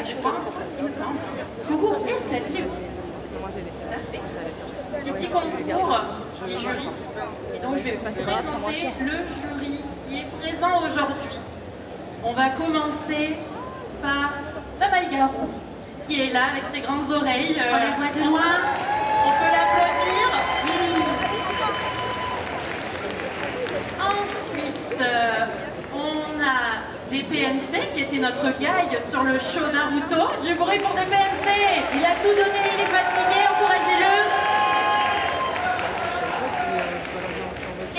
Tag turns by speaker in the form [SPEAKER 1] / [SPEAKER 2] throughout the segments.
[SPEAKER 1] je crois, il me semble. Concours essai, les bons. Tout à fait. Qui dit concours, dit jury. Et donc je vais vous présenter le jury qui est présent aujourd'hui. On va commencer par Damaï Garou, qui est là avec ses grandes oreilles.
[SPEAKER 2] On la voit de loin.
[SPEAKER 1] On peut l'applaudir.
[SPEAKER 2] Oui.
[SPEAKER 1] Ensuite, on a des PNC qui était notre guide sur le show Naruto. Du bruit pour des PNC.
[SPEAKER 2] Il a tout donné, il est fatigué, encouragez-le.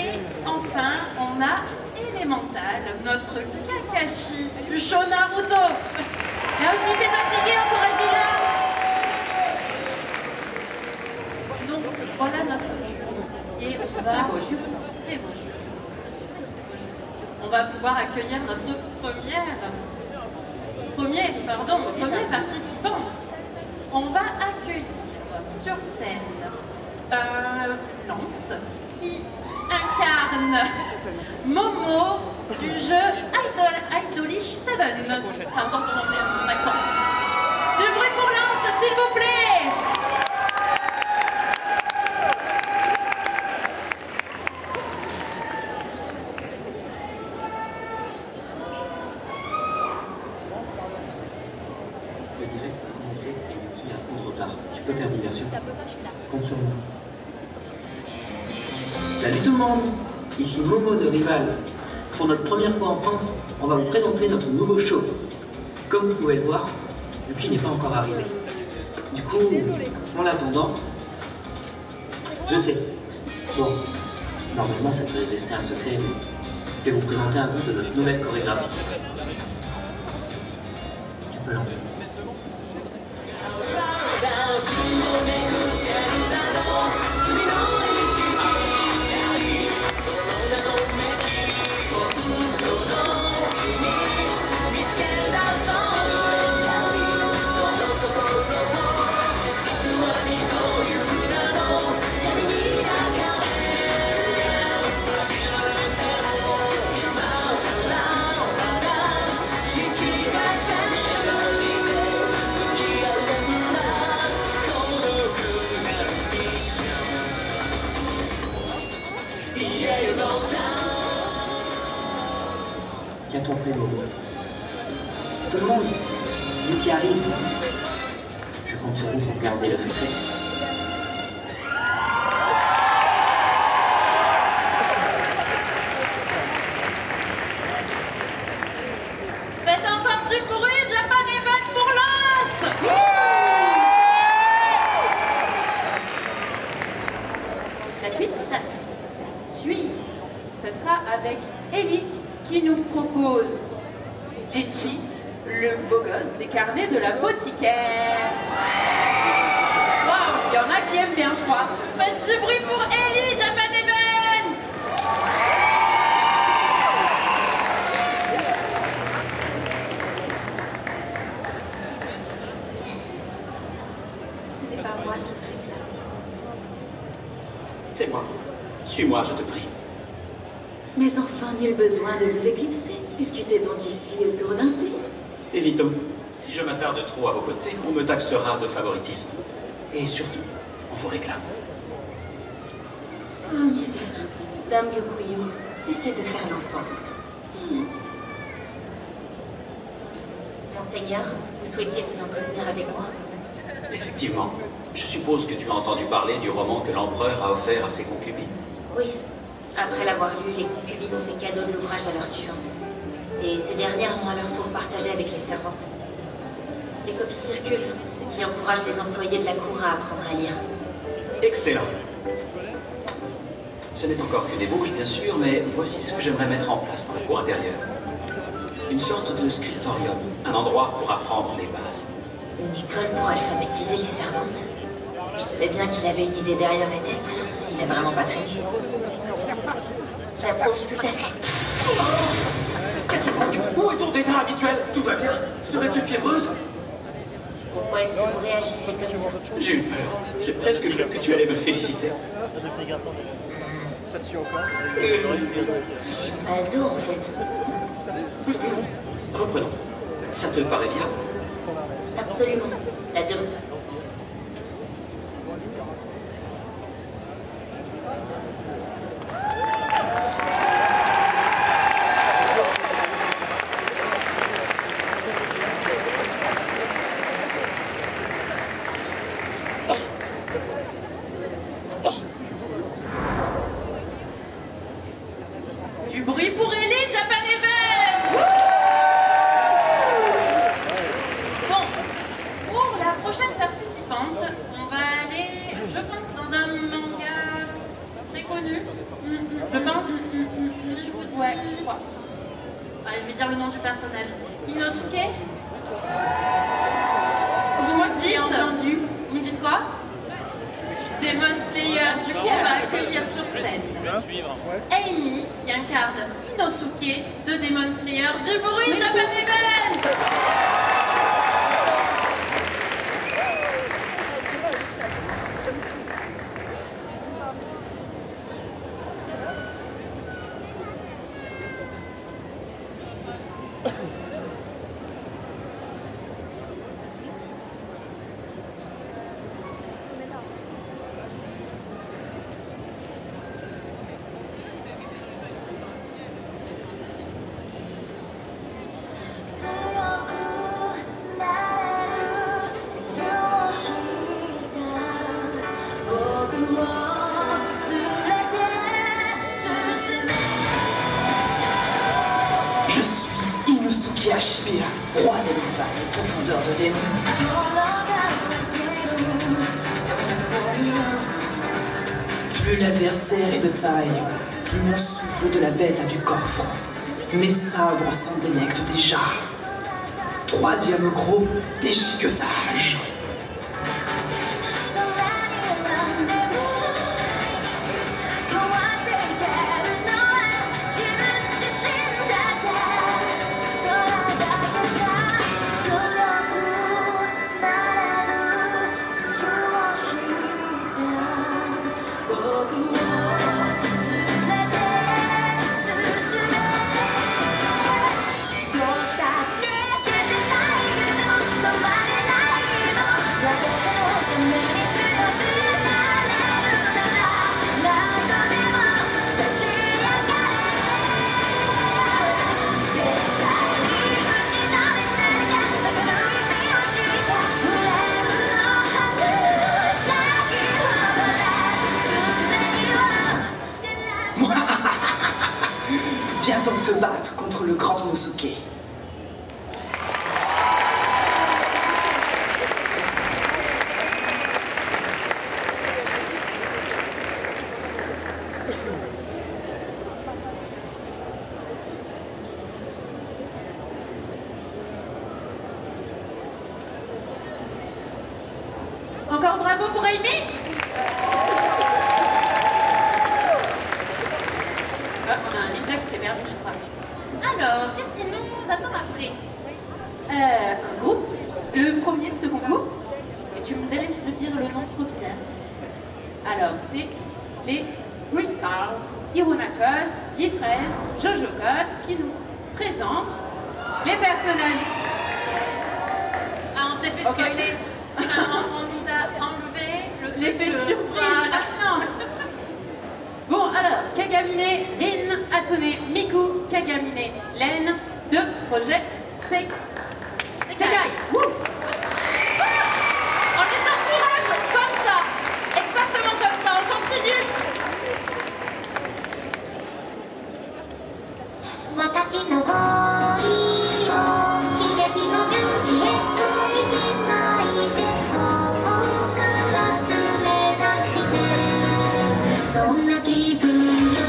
[SPEAKER 1] Et enfin, on a Elemental, notre Kakashi du show Naruto.
[SPEAKER 2] Là aussi c'est fatigué, encouragez-le.
[SPEAKER 1] Donc voilà notre jury. Et on va... Très beau jury. Très beau jury. On va pouvoir accueillir notre premier participant. On va accueillir sur scène Lance qui incarne Momo du jeu Idolish 7. Pardon pour mon accent. Du bruit pour Lance, s'il vous plaît.
[SPEAKER 3] Le direct va commencer et Yuki a un peu de retard. Tu peux faire diversion. Compte sur moi. Salut tout le monde, ici Momo de Rival. Pour notre première fois en France, on va vous présenter notre nouveau show. Comme vous pouvez le voir, Yuki n'est pas encore arrivé. Du coup, en l'attendant, je sais. Bon, normalement ça devrait rester un secret, mais je vais vous présenter un bout de notre nouvelle chorégraphie. Tu peux lancer. Tiens-toi prêt, Momo. Tout le monde, Yuki arrive. Je compte sur vous pour garder le secret.
[SPEAKER 1] Faites encore du bruit, Japan Event pour Lance.
[SPEAKER 2] La suite, ce sera avec Ellie qui nous propose Gigi, le beau gosse des carnets de la boutiquaire. Waouh, il y en a qui aiment bien, je crois.
[SPEAKER 1] Faites du bruit pour Ellie, Japan Event.
[SPEAKER 4] Ce n'est pas moi qui réclame.
[SPEAKER 5] C'est moi. Suis-moi, je te prie.
[SPEAKER 4] Mais enfin, nul besoin de vous éclipser. Discutez donc ici autour d'un thé.
[SPEAKER 5] Évitons. Si je m'attarde trop à vos côtés, on me taxera de favoritisme. Et surtout, on vous réclame.
[SPEAKER 4] Oh, misère. Dame Yokuyo, cessez de faire l'enfant. Monseigneur, vous souhaitiez vous entretenir avec moi?
[SPEAKER 5] Effectivement. Je suppose que tu as entendu parler du roman que l'empereur a offert à ses concubines.
[SPEAKER 4] Oui. Après l'avoir lu, les concubines ont fait cadeau de l'ouvrage à leurs suivantes. Et ces dernières m'ont à leur tour partagé avec les servantes. Les copies circulent, ce qui encourage les employés de la cour à apprendre à lire.
[SPEAKER 5] Excellent. Ce n'est encore qu'une ébauche, bien sûr, mais voici ce que j'aimerais mettre en place dans la cour intérieure. Une sorte de scriptorium, un endroit pour apprendre les bases.
[SPEAKER 4] Une école pour alphabétiser les servantes. Je savais bien qu'il avait une idée derrière la tête. Il a vraiment pas traîné. J'approuve tout à fait.
[SPEAKER 5] Qu'as-tu donc? Où est ton dédain habituel? Tout va bien? Serais-tu fiévreuse?
[SPEAKER 4] Pourquoi est-ce que vous réagissez comme ça?
[SPEAKER 5] J'ai eu peur. J'ai presque cru que tu allais me féliciter.
[SPEAKER 6] Ça te suit encore?
[SPEAKER 4] Mazo, en fait.
[SPEAKER 5] Reprenons. Ça te paraît viable?
[SPEAKER 4] Absolument. La demande...
[SPEAKER 1] Du bruit pour Ellie, Japan Event! Bon, pour la prochaine participante, on va aller, je pense, dans un manga très connu. Je pense. Si je vous dis... Allez, je vais dire le nom du personnage. Inosuke? Vous me dites...
[SPEAKER 2] entendu.
[SPEAKER 1] Vous me dites quoi? Demon Slayer. Du coup, on va accueillir sur scène Amy, qui incarne Inosuke de Demon Slayer. Du bruit, Japan Event!
[SPEAKER 6] Je suis Inosuke Ashibira, roi des montagnes et profondeurs de démons. Plus l'adversaire est de taille, plus mon souffle de la bête a du coffre. Mes sabres s'en délectent déjà. Troisième gros déchiquetage. Viens donc te battre contre le grand Inosuke.
[SPEAKER 2] Encore bravo pour Amy. On a un ninja qui s'est perdu, je crois.
[SPEAKER 1] Alors, qu'est-ce qui nous attend après?
[SPEAKER 2] Un groupe, le premier de ce concours. Et tu me laisses le dire le nom trop bizarre. Alors, c'est les Three Stars, Ironakos, Ifraise, Jojokos qui nous présentent les personnages.
[SPEAKER 1] Ah, on s'est fait spoiler. On nous a enlevé le truc
[SPEAKER 2] L'effet de surprise.
[SPEAKER 1] Voilà.
[SPEAKER 2] Non. Bon, alors, Kagamine, Rin, Hatsune, Miku, Kagamine, Len, de projet Sekai. Wouh.
[SPEAKER 1] On les encourage comme ça. Exactement comme ça. On continue.
[SPEAKER 7] 私の恋を悲劇のジュリエットにしないで遠くから連れ出してそんな気分よ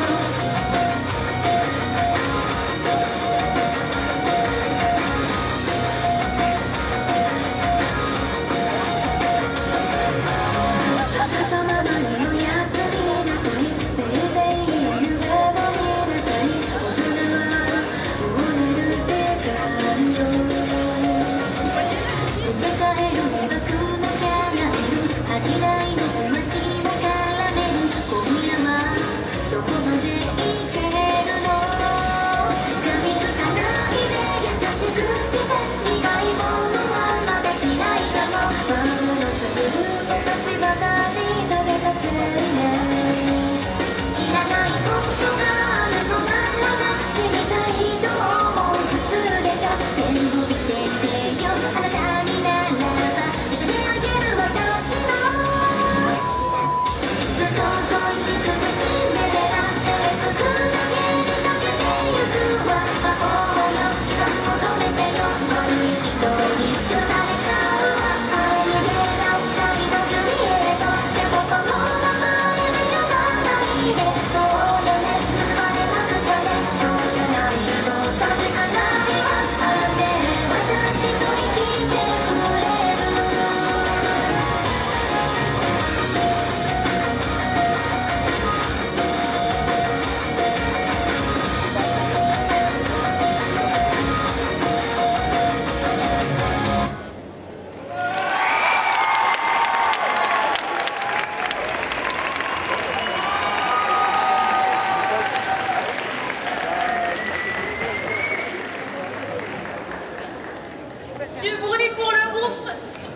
[SPEAKER 1] Du bruit pour le groupe.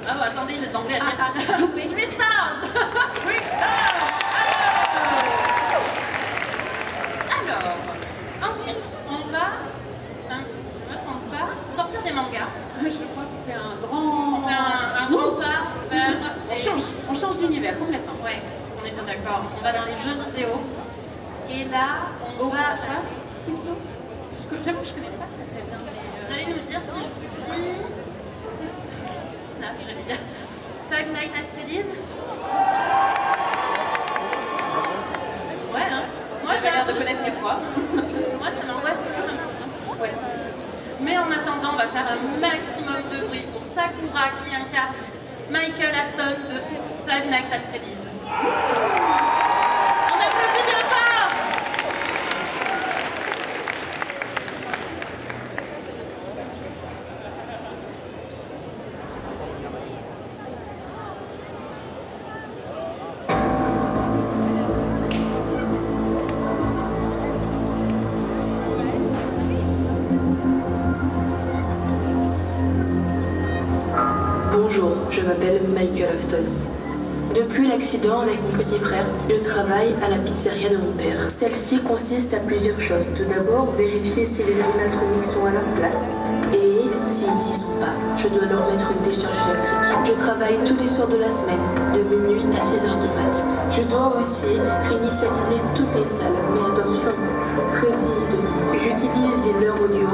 [SPEAKER 1] Ah oh, attendez, j'ai de l'anglais à dire. 3 stars. 3 stars. Alors, ensuite, on va, si je ne me trompe pas, sortir des mangas.
[SPEAKER 2] Je crois qu'on fait un grand...
[SPEAKER 1] On fait un grand pas vers...
[SPEAKER 2] On change d'univers complètement.
[SPEAKER 1] Ouais, on est bien d'accord. On va dans les jeux vidéo. Et là, on va...
[SPEAKER 2] Plutôt. J'avoue que je connais pas très bien. Mais
[SPEAKER 1] Vous allez nous dire si je vous dis... FNAF, j'allais dire. Five Nights at Freddy's. Ouais, hein. Moi,
[SPEAKER 2] j'ai l'air de
[SPEAKER 1] j'avoue,
[SPEAKER 2] connaître mes poids.
[SPEAKER 1] moi, ça m'angoisse toujours un petit peu. Ouais. Mais en attendant, on va faire un maximum de bruit pour Sakura qui incarne Michael Afton de Five Nights at Freddy's. On applaudit bien fort!
[SPEAKER 8] Bonjour, je m'appelle Michael Afton. Depuis l'accident avec mon petit frère, je travaille à la pizzeria de mon père. Celle-ci consiste à plusieurs choses. Tout d'abord, vérifier si les animatroniques sont à leur place. Et s'ils n'y sont pas, je dois leur mettre une décharge électrique. Je travaille tous les soirs de la semaine, de minuit à 6h du mat. Je dois aussi réinitialiser toutes les salles. Mais attention, Freddy est devant moi. J'utilise des leurres audio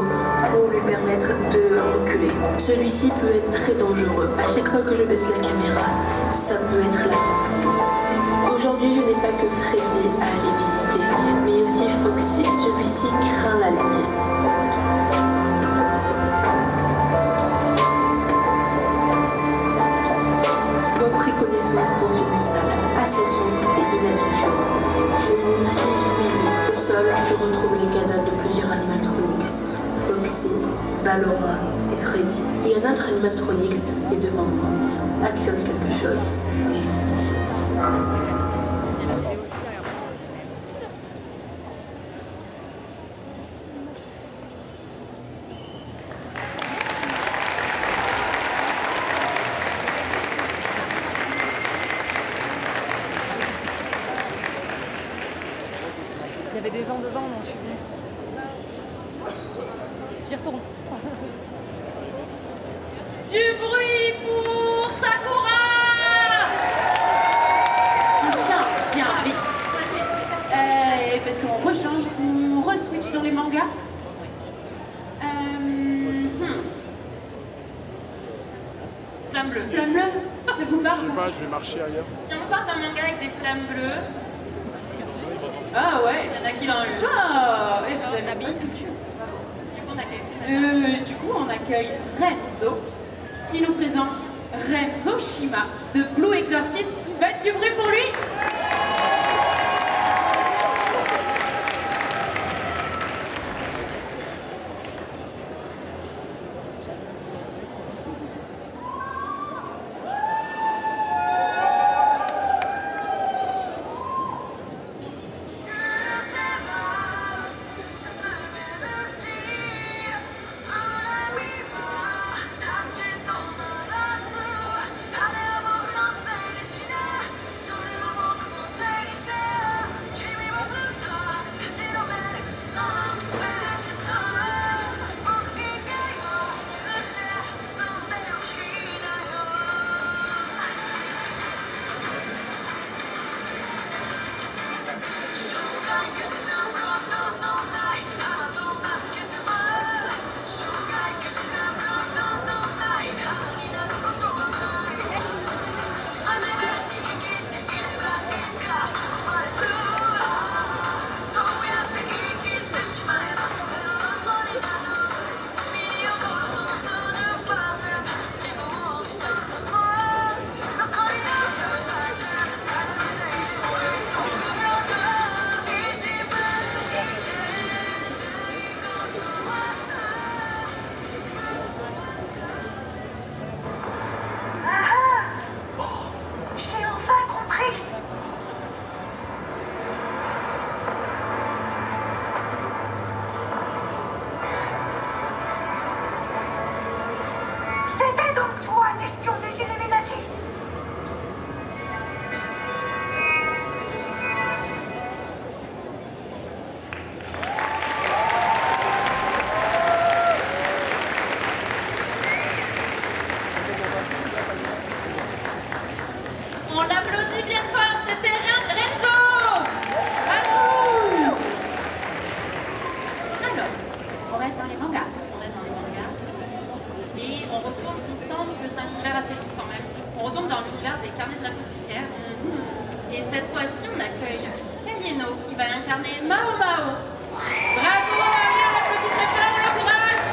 [SPEAKER 8] pour lui permettre de reculer. Celui-ci peut être très dangereux. À chaque fois que je baisse la caméra, ça peut être la fin pour moi. Aujourd'hui, je n'ai pas que Freddy à aller visiter, mais aussi Foxy. Celui-ci craint la lumière. Repris connaissance dans une salle assez sombre et inhabituelle. Je n'y suis jamais allée. Au sol, je retrouve les cadavres de plusieurs animatronics. Foxy, Ballora et Freddy. Et un autre animatronics est devant moi. Actionne quelque chose. Oui.
[SPEAKER 9] Il y avait des gens devant, donc je suis venue. J'y retourne.
[SPEAKER 1] Du bruit pour Sakura!
[SPEAKER 2] on change, vite. Parce qu'on rechange, on re-switch dans les mangas.
[SPEAKER 1] Flamme bleue.
[SPEAKER 2] Flamme bleue, ça vous parle?
[SPEAKER 10] Je sais pas, je vais marcher ailleurs.
[SPEAKER 1] Si on vous parle d'un manga avec des flammes bleues,
[SPEAKER 2] Ah ouais,
[SPEAKER 1] il y en a qui l'ont eu.
[SPEAKER 2] Ah, ouais, vous avez bien culture.
[SPEAKER 1] Du coup, on accueille.
[SPEAKER 2] Du coup, on accueille Renzo, qui nous présente Renzo Shima de Blue Exorcist. Faites du bruit pour lui!
[SPEAKER 1] tombe dans l'univers des carnets de l'apothicaire. Et cette fois-ci, on accueille Kayeno qui va incarner Mao Mao. Bravo, allez, on applaudit très fort, on l'encourage.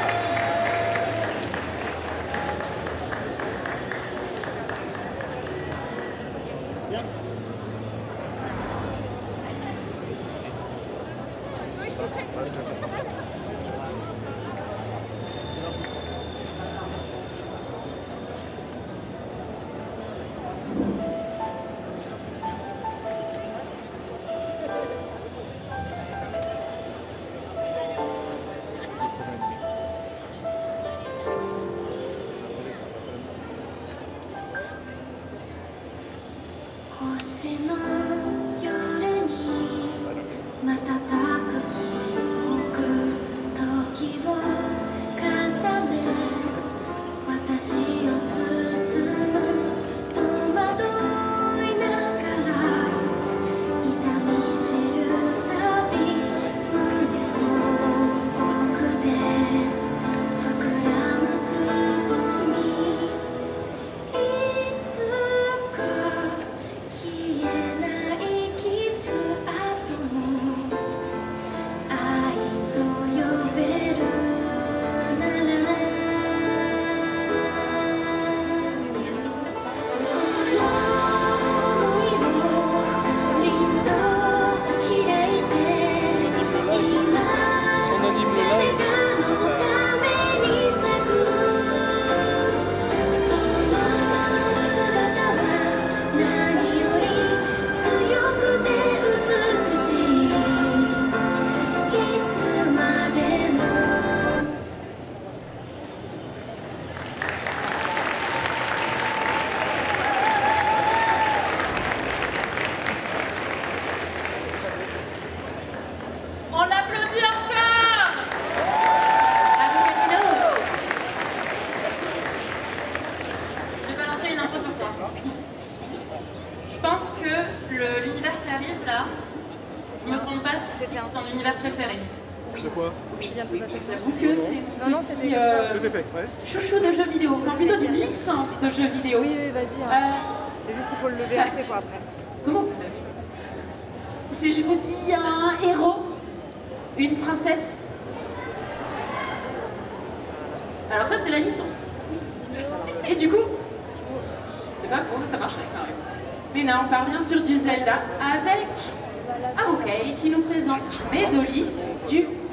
[SPEAKER 1] Je pense que l'univers qui arrive là, je me trompe pas si je dis que c'est ton univers préféré. Oui.
[SPEAKER 10] De quoi?
[SPEAKER 1] Oui.
[SPEAKER 2] J'avoue que c'est
[SPEAKER 9] Non,
[SPEAKER 2] petit
[SPEAKER 10] C'était fait exprès.
[SPEAKER 2] chouchou de jeux vidéo, enfin plutôt d'une licence de jeux vidéo.
[SPEAKER 9] Oui, oui, vas-y. C'est juste qu'il faut le lever assez quoi après.
[SPEAKER 2] Comment vous savez? Si je vous dis un héros, une princesse. Alors ça c'est la licence. Et du coup, c'est pas faux, ça marcherait quand même. Mais non, on parle bien sûr du Zelda avec Arukei qui nous présente Medoli du